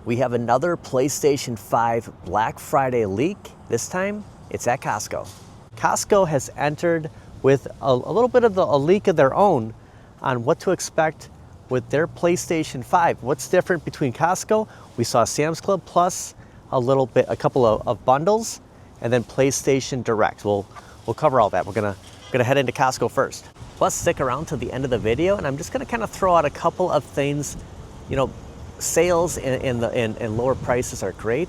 We have another PlayStation 5 Black Friday leak. This time, it's at Costco. Costco has entered with a little bit of a leak of their own on what to expect with their PlayStation 5. What's different between Costco? We saw Sam's Club plus a couple of bundles, and then PlayStation Direct. We'll cover all that. We're gonna head into Costco first. Plus, stick around to the end of the video, and I'm just gonna kind of throw out a couple of things. You know, sales and lower prices are great,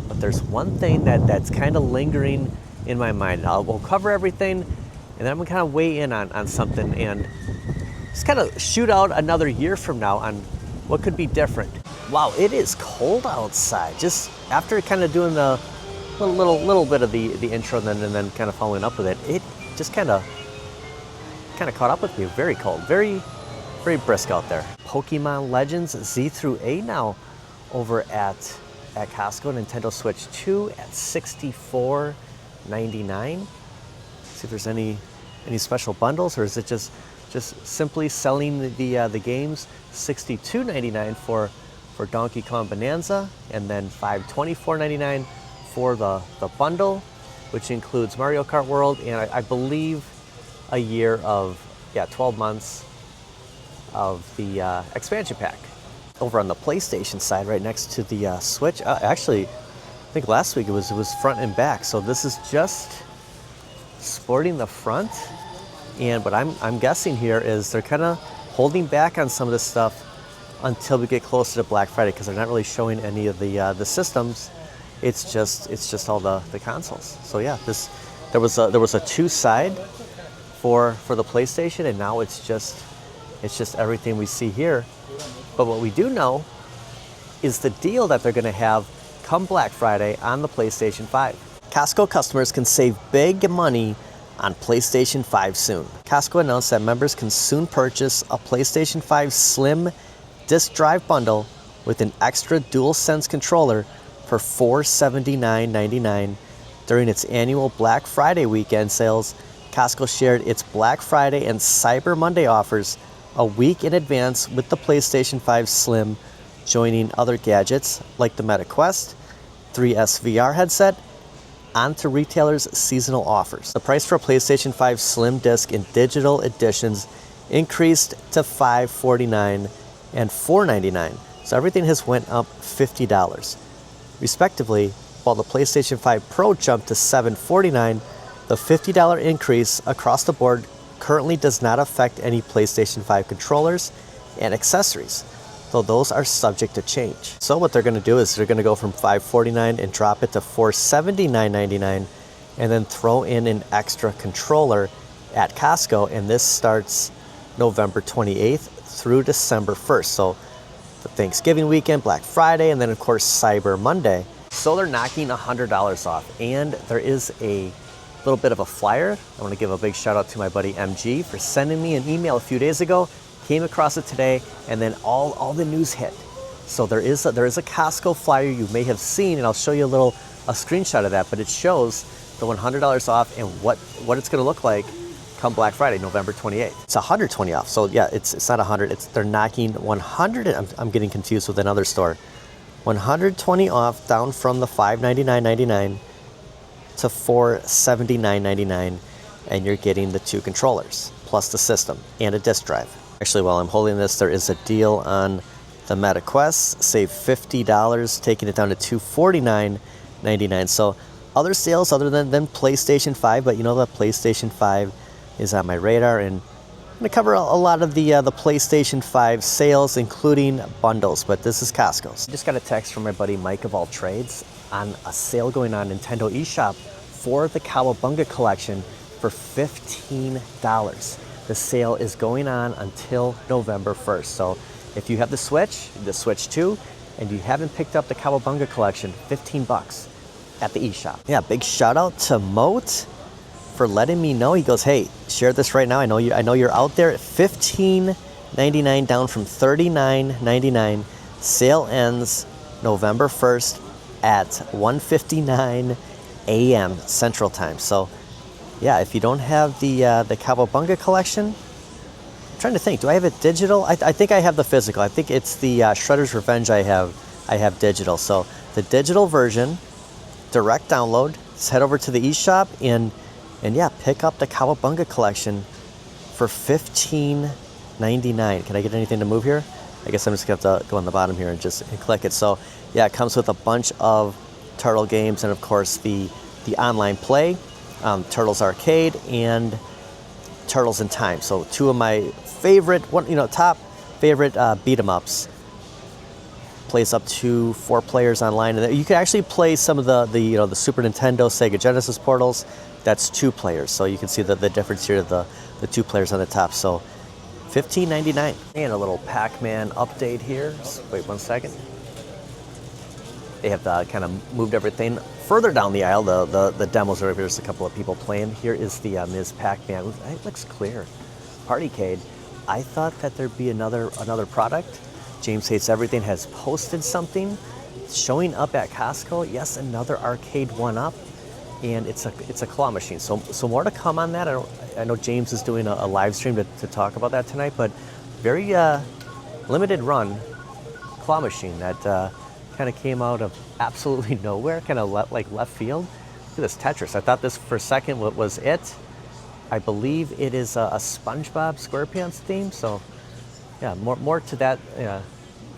but there's one thing that's kind of lingering in my mind. We'll cover everything, and then I'm gonna kind of weigh in on something and just kind of shoot out another year from now on what could be different. Wow, it is cold outside. Just after kind of doing the little bit of the intro and then kind of following up with it, it just kind of caught up with me. Very cold, very brisk out there. Pokemon Legends Z through A now over at Costco. Nintendo Switch 2 at $64.99. See if there's any special bundles, or is it just simply selling the games? $62.99 for Donkey Kong Bonanza, and then $524.99 for the bundle, which includes Mario Kart World and I believe a year of 12 months of the expansion pack. Over on the PlayStation side, right next to the Switch, actually, I think last week it was front and back. So this is just sporting the front, and what I'm guessing here is they're kind of holding back on some of this stuff until we get closer to Black Friday, because they're not really showing any of the systems. It's just all the consoles. So yeah, there was a two-side for the PlayStation, and now it's just everything we see here. But what we do know is the deal that they're going to have come Black Friday on the PlayStation 5. Costco customers can save big money on PlayStation 5 soon. Costco announced that members can soon purchase a PlayStation 5 Slim Disc Drive bundle with an extra DualSense controller for $479.99 during its annual Black Friday weekend sales. Costco shared its Black Friday and Cyber Monday offers a week in advance, with the PlayStation 5 Slim joining other gadgets like the Meta Quest 3S VR headset onto retailers' seasonal offers. The price for a PlayStation 5 Slim Disc in digital editions increased to $549 and $499, so everything has went up $50 respectively, while the PlayStation 5 Pro jumped to $749. The $50 increase across the board currently does not affect any PlayStation 5 controllers and accessories, though those are subject to change. So what they're going to do is they're going to go from $549 and drop it to $479.99, and then throw in an extra controller at Costco, and this starts November 28th through December 1st. So the Thanksgiving weekend, Black Friday, and then of course Cyber Monday. So they're knocking $100 off, and there is a little bit of a flyer. I want to give a big shout out to my buddy MG for sending me an email a few days ago. Came across it today, and then all the news hit. So there is a Costco flyer you may have seen, and I'll show you a screenshot of that, but it shows the $100 off and what it's going to look like come Black Friday, November 28th. It's $120 off. So yeah, it's not 100. They're knocking 100. I'm getting confused with another store. 120 off, down from the $599.99 to $479.99, and you're getting the two controllers plus the system and a disc drive. Actually, while I'm holding this, there is a deal on the Meta Quest. Save $50, taking it down to $249.99. So other sales other than PlayStation 5, but you know, the PlayStation 5 is on my radar, and I'm going to cover a lot of the PlayStation 5 sales, including bundles, but this is Costco's. I just got a text from my buddy Mike of All Trades on a sale going on Nintendo eShop for the Cowabunga collection for $15. The sale is going on until November 1st. So if you have the Switch 2, and you haven't picked up the Cowabunga collection, $15 at the eShop. Yeah, big shout out to Moat for letting me know. He goes, hey, share this right now. I know you're out there at $15.99, down from $39.99. Sale ends November 1st at 1:59 a.m. Central Time. So yeah, if you don't have the Cowabunga collection, I'm trying to think, do I have it digital? I think I have the physical. I think it's the Shredder's Revenge I have I have digital. So the digital version, direct download. Let's head over to the eShop and yeah, pick up the Cowabunga collection for $15.99. Can I get anything to move here? I guess I'm just gonna have to go on the bottom here and just click it. So yeah, it comes with a bunch of Turtle games and of course the online play, Turtles Arcade and Turtles in Time. So two of my favorite, top favorite beat 'em ups. Plays up to 4 players online, and you can actually play some of the Super Nintendo, Sega Genesis portals. That's 2 players, so you can see the difference here, the 2 players on the top. So $15.99. And a little Pac-Man update here. Just wait one second. They have kind of moved everything further down the aisle. The demos are over here. There's a couple of people playing. Here is the Ms. Pac-Man. It looks clear. Partycade. I thought that there'd be another product. James Hates Everything has posted something showing up at Costco. Yes, another arcade 1-up, and it's a claw machine. So more to come on that. I know James is doing a live stream to talk about that tonight, but very limited run claw machine that kind of came out of absolutely nowhere, kind of like left field. Look at this Tetris. I thought this for a second was it. I believe it is a SpongeBob SquarePants theme. So yeah, more to that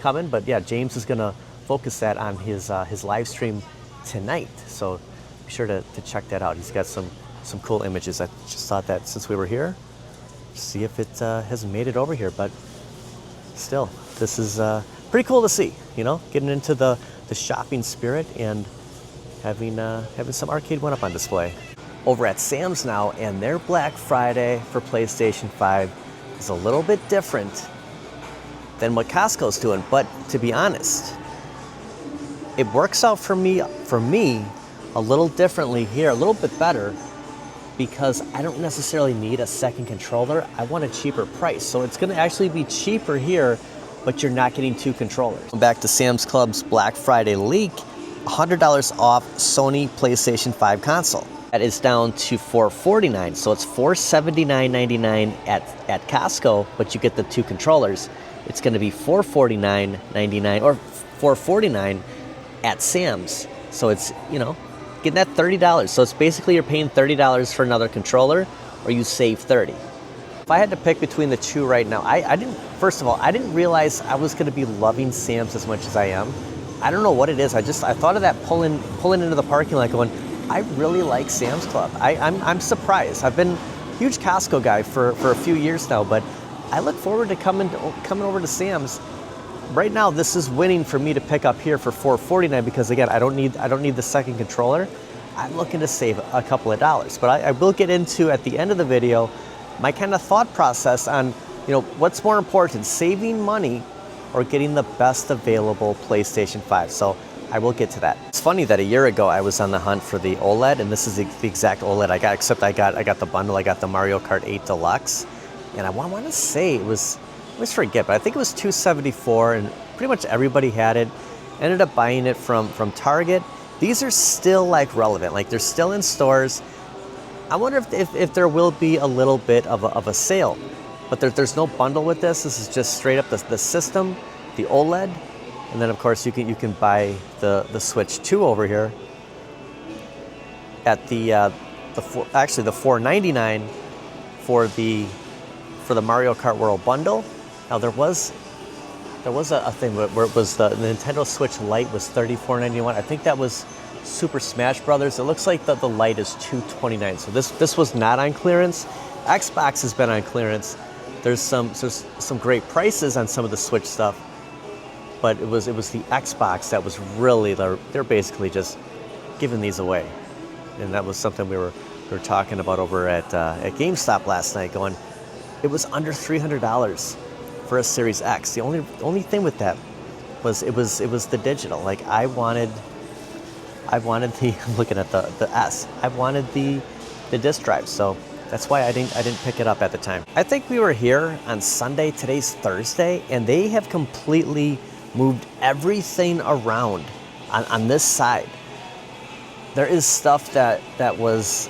coming, but yeah, James is gonna focus that on his live stream tonight. So be sure to check that out. He's got some cool images. I just thought that since we were here, see if it has made it over here. But still, this is pretty cool to see. Getting into the shopping spirit and having some arcade 1-up on display. Over at Sam's now, and their Black Friday for PlayStation 5 is a little bit different than what Costco's doing, but to be honest, it works out for me a little differently here, a little bit better, because I don't necessarily need a second controller. I want a cheaper price, so it's going to actually be cheaper here, but you're not getting 2 controllers. Back to Sam's Club's Black Friday leak, $100 off Sony PlayStation 5 console. That is down to $449, so it's $479.99 at Costco, but you get the 2 controllers. It's going to be $449.99 or $449 at Sam's. So it's, getting that $30. So it's basically you're paying $30 for another controller, or you save $30. If I had to pick between the 2 right now, I didn't realize I was going to be loving Sam's as much as I am. I don't know what it is. I thought of that pulling into the parking lot going, I really like Sam's Club. I'm surprised. I've been a huge Costco guy for a few years now, but I look forward to coming over to Sam's. Right now, this is winning for me to pick up here for $449 because again, I don't need the second controller. I'm looking to save a couple of dollars, but I will get into at the end of the video my kind of thought process on what's more important, saving money or getting the best available PlayStation 5. So I will get to that. It's funny that a year ago I was on the hunt for the OLED, and this is the exact OLED I got, except I got the bundle. I got the Mario Kart 8 Deluxe. And I want to say it was, I always forget, but I think it was $274, and pretty much everybody had it. Ended up buying it from Target. These are still relevant, they're still in stores. I wonder if there will be a little bit of a sale, but there's no bundle with this. This is just straight up the system, the OLED, and then of course you can buy the Switch 2 over here at the $499 for the Mario Kart World bundle. Now there was a thing where it was the Nintendo Switch Lite was $34.91. I think that was Super Smash Brothers. It looks like the Lite is $229. So this was not on clearance. Xbox has been on clearance. There's some great prices on some of the Switch stuff, but it was the Xbox that was really, they're basically just giving these away, and that was something we were talking about over at GameStop last night. Going, it was under $300 for a Series X. The only thing with that was it was the digital. I wanted the I'm looking at the S. I wanted the disc drive. So that's why I didn't pick it up at the time. I think we were here on Sunday. Today's Thursday, and they have completely moved everything around on this side. There is stuff that was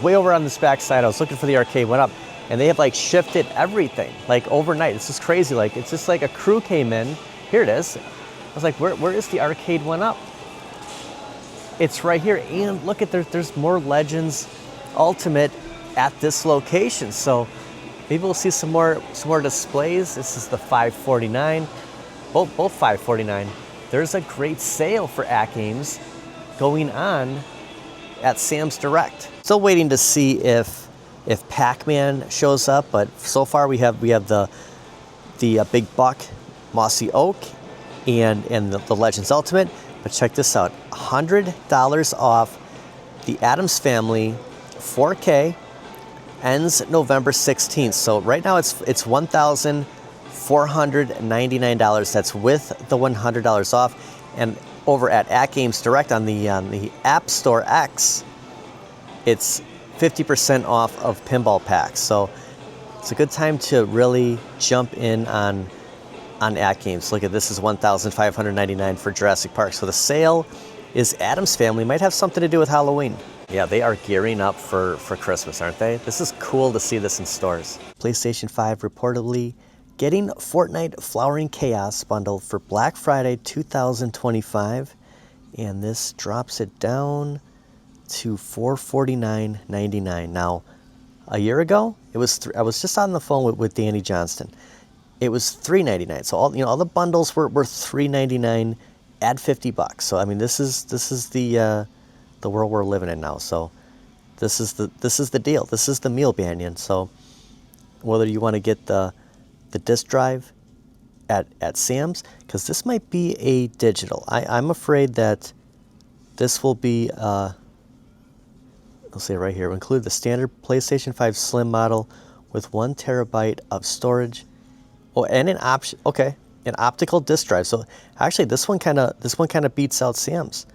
way over on this back side. I was looking for the arcade, went up, and they have shifted everything overnight. It's just crazy. It's just a crew came in. Here it is. was like, where is the arcade one up? It's right here, and look at there's more Legends Ultimate at this location. So maybe we'll see some more displays. This is the $5.49, both $5.49. There's a great sale for at games going on at Sam's Direct. Still waiting to see if Pac-Man shows up, but so far we have the Big Buck Mossy Oak and the Legends Ultimate. But check this out, $100 off the Addams Family 4K, ends November 16th. So right now it's $1,499. That's with the $100 off. And over at Games Direct on the App Store X, it's 50% off of pinball packs. So it's a good time to really jump in on at games. Look at this, is $1,599 for Jurassic Park. So the sale is Addams Family. Might have something to do with Halloween. Yeah, they are gearing up for Christmas, aren't they? This is cool to see this in stores. PlayStation 5 reportedly getting Fortnite Flowering Chaos bundle for Black Friday 2025. And this drops it down to $449.99. Now, a year ago, it was I was just on the phone with Danny Johnston. It was $3.99. So all the bundles were $3.99. Add $50. So I mean, this is the world we're living in now. So this is the deal. This is the meal, Banyan. So whether you want to get the disc drive at Sam's, because this might be a digital. I'm afraid that this will be. I'll say right here. Include the standard PlayStation 5 Slim model with 1 terabyte of storage. Oh, and an option. Okay, an optical disc drive. So actually, this one kind of beats out Sam's.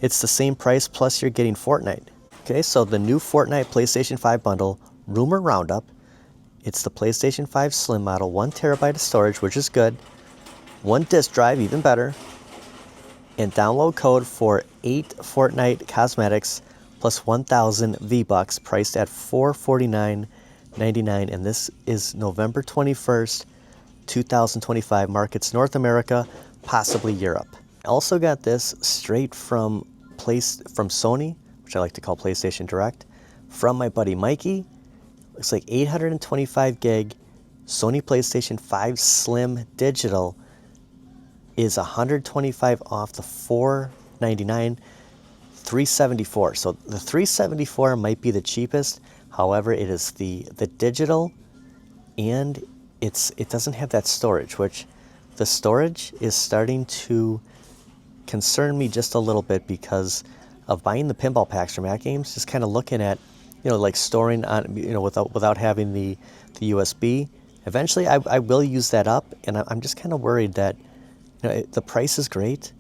It's the same price, plus you're getting Fortnite. Okay, so the new Fortnite PlayStation 5 bundle, Rumor Roundup. It's the PlayStation 5 Slim model, 1 terabyte of storage, which is good. 1 disc drive, even better. And download code for 8 Fortnite cosmetics plus 1,000 V-Bucks, priced at $449.99. And this is November 21st, 2025. Markets North America, possibly Europe. I also got this straight from Sony, which I like to call PlayStation Direct, from my buddy Mikey. Looks like 825 gig Sony PlayStation 5 Slim Digital is $125 off the $499, $374. So the $374 might be the cheapest. However, it is the digital, and it doesn't have that storage, which the storage is starting to concern me just a little bit because of buying the pinball packs from At Games, just kind of looking at, like storing on, without having the USB. Eventually, I will use that up, and I'm just kind of worried that, the price is great,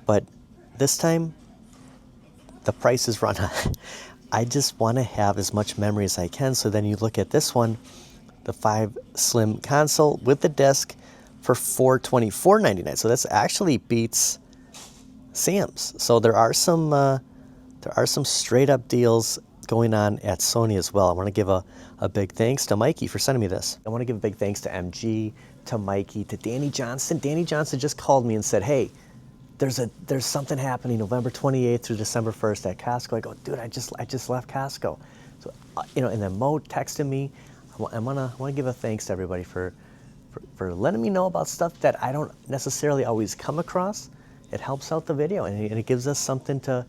but this time the price is run out. I just want to have as much memory as I can. So then you look at this one, the 5 Slim console with the disc for $424.99. So that's actually beats Sam's. So there are some straight up deals going on at Sony as well. I want to give a big thanks to Mikey for sending me this. I want to give a big thanks to MG, to Mikey, to Danny Johnston. Danny Johnston just called me and said, hey, there's something happening November 28th through December 1st at Costco. I go, dude, I just left Costco. So, and then Mo texted me. I want to give a thanks to everybody for letting me know about stuff that I don't necessarily always come across. It helps out the video, and it gives us something to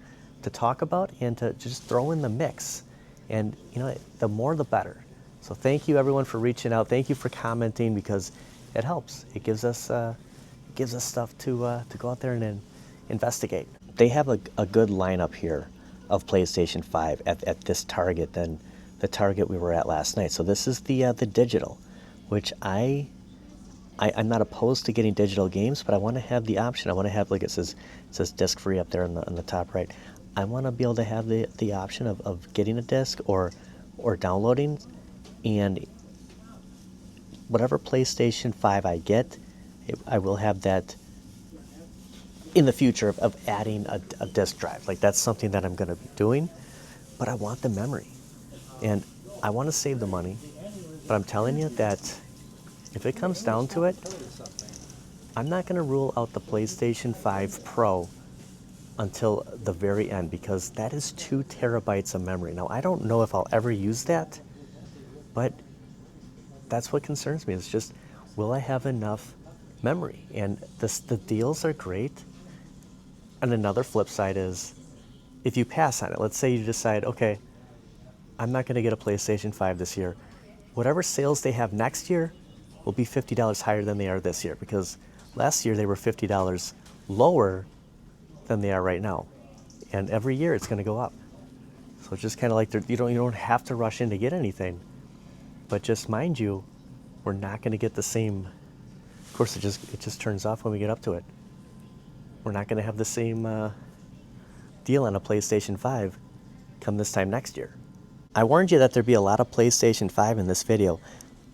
talk about and to just throw in the mix. And the more the better. So thank you everyone for reaching out. Thank you for commenting, because it helps. It gives us stuff to go out there and investigate. They have a good lineup here of PlayStation 5 at this Target than the Target we were at last night. So this is the digital, which I'm not opposed to getting digital games, but I want to have the option. I want to have, like it says disc free up there on the top right. I want to be able to have the option of getting a disc or downloading, and whatever PlayStation 5 I get, I will have that in the future of adding a disc drive. Like, that's something that I'm going to be doing, but I want the memory, and I want to save the money. But I'm telling you that if it comes down to it, I'm not going to rule out the PlayStation 5 Pro until the very end because that is 2 terabytes of memory. Now, I don't know if I'll ever use that, but that's what concerns me. It's just, will I have enough memory? And the deals are great. And another flip side is, if you pass on it, let's say you decide, okay, I'm not going to get a PlayStation 5 this year. Whatever sales they have next year will be $50 higher than they are this year, because last year they were $50 lower than they are right now. And every year it's going to go up. So it's just kind of like, you don't have to rush in to get anything. But just mind you, we're not going to get the same. Of course, it just turns off when we get up to it. We're not going to have the same deal on a PlayStation 5 come this time next year. I warned you that there'd be a lot of PlayStation 5 in this video.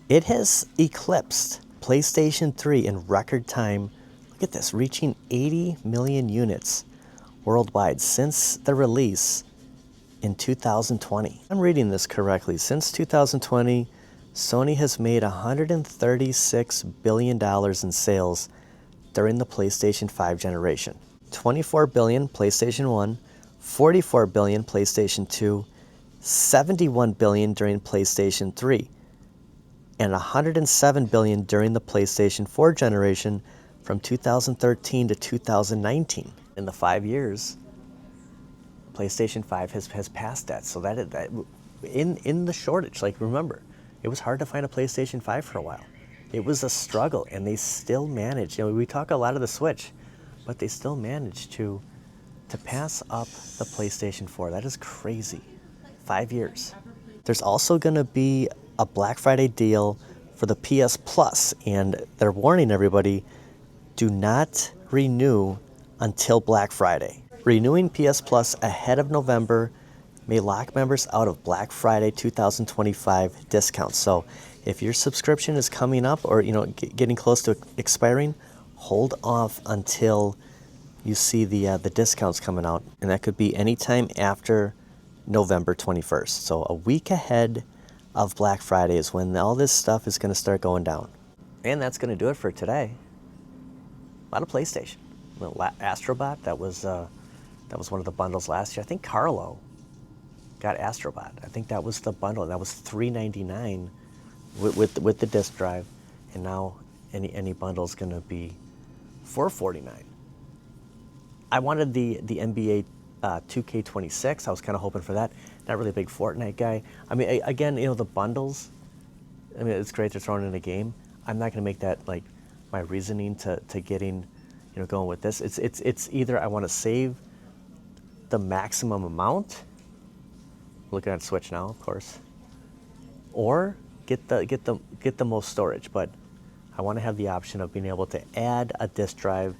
It has eclipsed PlayStation 3 in record time. Look at this, reaching 80 million units worldwide since the release in 2020. I'm reading this correctly. Since 2020, Sony has made $136 billion in sales during the PlayStation 5 generation. 24 billion PlayStation 1, 44 billion PlayStation 2, 71 billion during PlayStation 3, and 107 billion during the PlayStation 4 generation from 2013 to 2019. In the 5 years, PlayStation 5 has passed that. So that in the shortage, like, remember, it was hard to find a PlayStation 5 for a while. It was a struggle, and they still managed. You know, we talk a lot of the Switch, but they still managed to pass up the PlayStation 4. That is crazy. 5 years. There's also going to be a Black Friday deal for the PS Plus, and they're warning everybody, do not renew until Black Friday. Renewing PS Plus ahead of November may lock members out of Black Friday 2025 discounts. So if your subscription is coming up or getting close to expiring, hold off until you see the discounts coming out, and that could be anytime after November 21st. So a week ahead of Black Friday is when all this stuff is going to start going down. And that's going to do it for today. A lot of PlayStation. Astrobot, that was one of the bundles last year. I think Carlo got Astrobot. I think that was the bundle. That was $399 with the disc drive, and now any bundle is going to be $449. I wanted the NBA 2K26. I was kind of hoping for that. Not really a big Fortnite guy. I mean, again, the bundles, I mean, it's great they're throwing in a game. I'm not going to make that like my reasoning to getting, going with this. It's either I want to save the maximum amount, looking at Switch now, of course, or get the most storage. But I want to have the option of being able to add a disc drive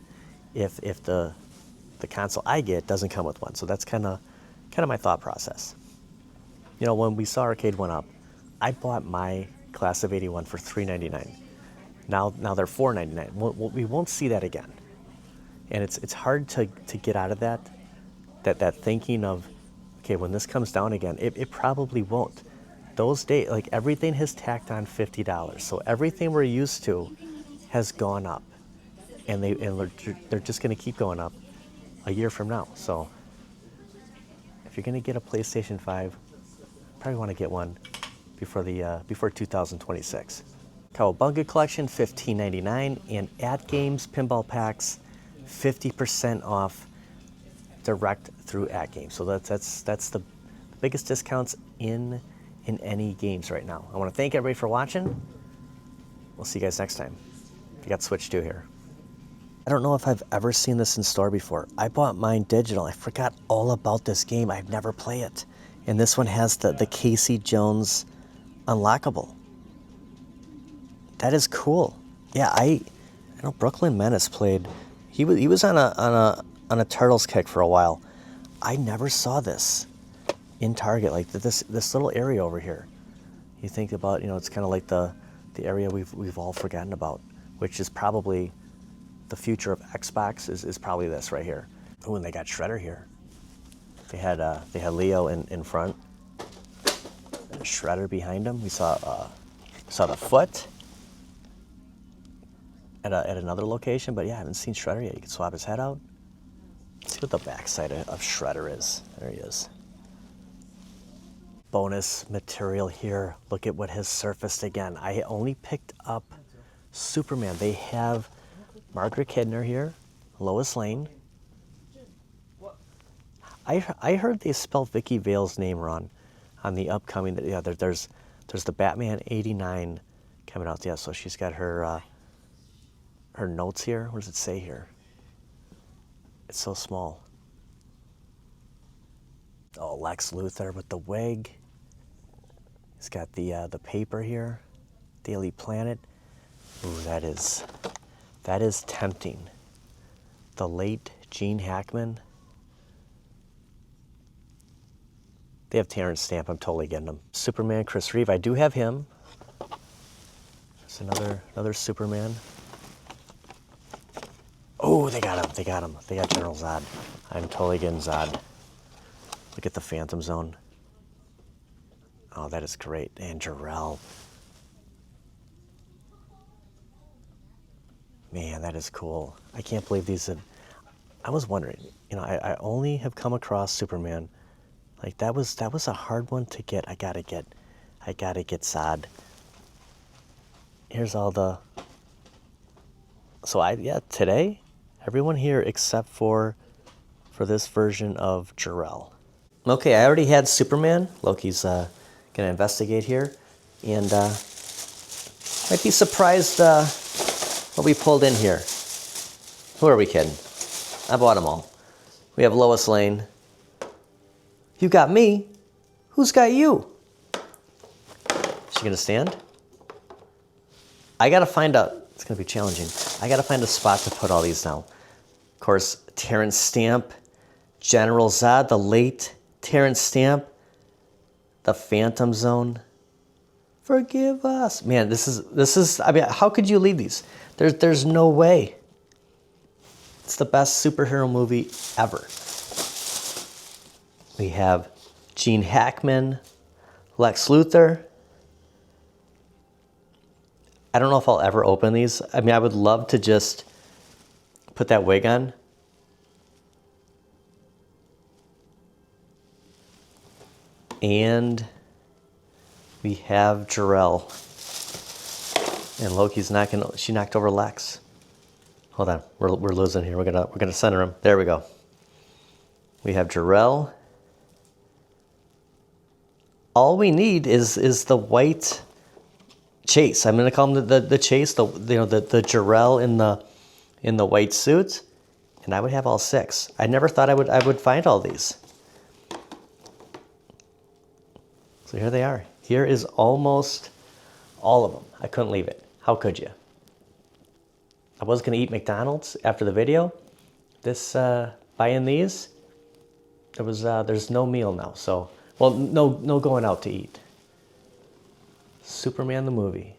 if the console I get doesn't come with one. So that's kind of my thought process. When we saw Arcade went up, I bought my Class of '81 for $399. Now they're $499. We won't see that again, and it's hard to get out of that thinking of, okay, when this comes down again, it probably won't. Those days, like, everything has tacked on $50, so everything we're used to has gone up, and they're just going to keep going up a year from now. So if you're going to get a PlayStation 5, probably want to get one before 2026. Cowabunga Collection, $15.99, and At Games Pinball Packs, 50% off direct through At Games. So that's the biggest discounts in any games right now. I want to thank everybody for watching. We'll see you guys next time. You got Switch 2 here. I don't know if I've ever seen this in store before. I bought mine digital. I forgot all about this game. I've never played it. And this one has the Casey Jones unlockable. That is cool. Yeah, I know Brooklyn Menace played. He was on a Turtles kick for a while. I never saw this in Target, like this little area over here. You think about, it's kind of like the area we've all forgotten about, which is probably the future of Xbox is probably this right here. Oh, and they got Shredder here. They had Leo in front, and Shredder behind him. We saw the foot. at another location, but yeah, I haven't seen Shredder yet. You can swap his head out. Let's see what the backside of Shredder is. There he is. Bonus material here. Look at what has surfaced again. I only picked up Superman. They have Margaret Kidner here, Lois Lane. I heard they spelled Vicky Vale's name wrong on the upcoming. Yeah, there's the Batman '89 coming out. Yeah, so she's got her her notes here. What does it say here? It's so small. Oh, Lex Luthor with the wig. He's got the paper here, Daily Planet. Ooh, that is tempting. The late Gene Hackman. They have Terrence Stamp. I'm totally getting them. Superman, Chris Reeve. I do have him. There's another Superman. Oh, they got him. They got him. They got General Zod. I'm totally getting Zod. Look at the Phantom Zone. Oh, that is great. And Jor-El. Man, that is cool. I can't believe these have... I was wondering, you know, I only have come across Superman. Like, that was a hard one to get. I gotta get Zod. Here's all the... So today, everyone here except for this version of Jor-El. Okay, I already had Superman. Loki's gonna investigate here, and might be surprised what we pulled in here. Who are we kidding? I bought them all. We have Lois Lane. You got me. Who's got you? Is she gonna stand? I gotta find out. It's gonna be challenging. I gotta find a spot to put all these now. Of course, Terrence Stamp, General Zod, the late Terrence Stamp, the Phantom Zone. Forgive us. Man, this is, I mean, how could you leave these? There's no way. It's the best superhero movie ever. We have Gene Hackman, Lex Luthor. I don't know if I'll ever open these. I mean, I would love to just put that wig on. And we have Jor-El. And Loki's she knocked over Lex. Hold on, we're losing here. We're gonna center him. There we go. We have Jor-El. All we need is the white Chase. I'm gonna call him the Chase. The Jor-El in the white suit, and I would have all 6. I never thought I would find all these. So here they are. Here is almost all of them. I couldn't leave it. How could you? I was gonna eat McDonald's after the video. Buying these, there's no meal now. So, well, no going out to eat. Superman the movie.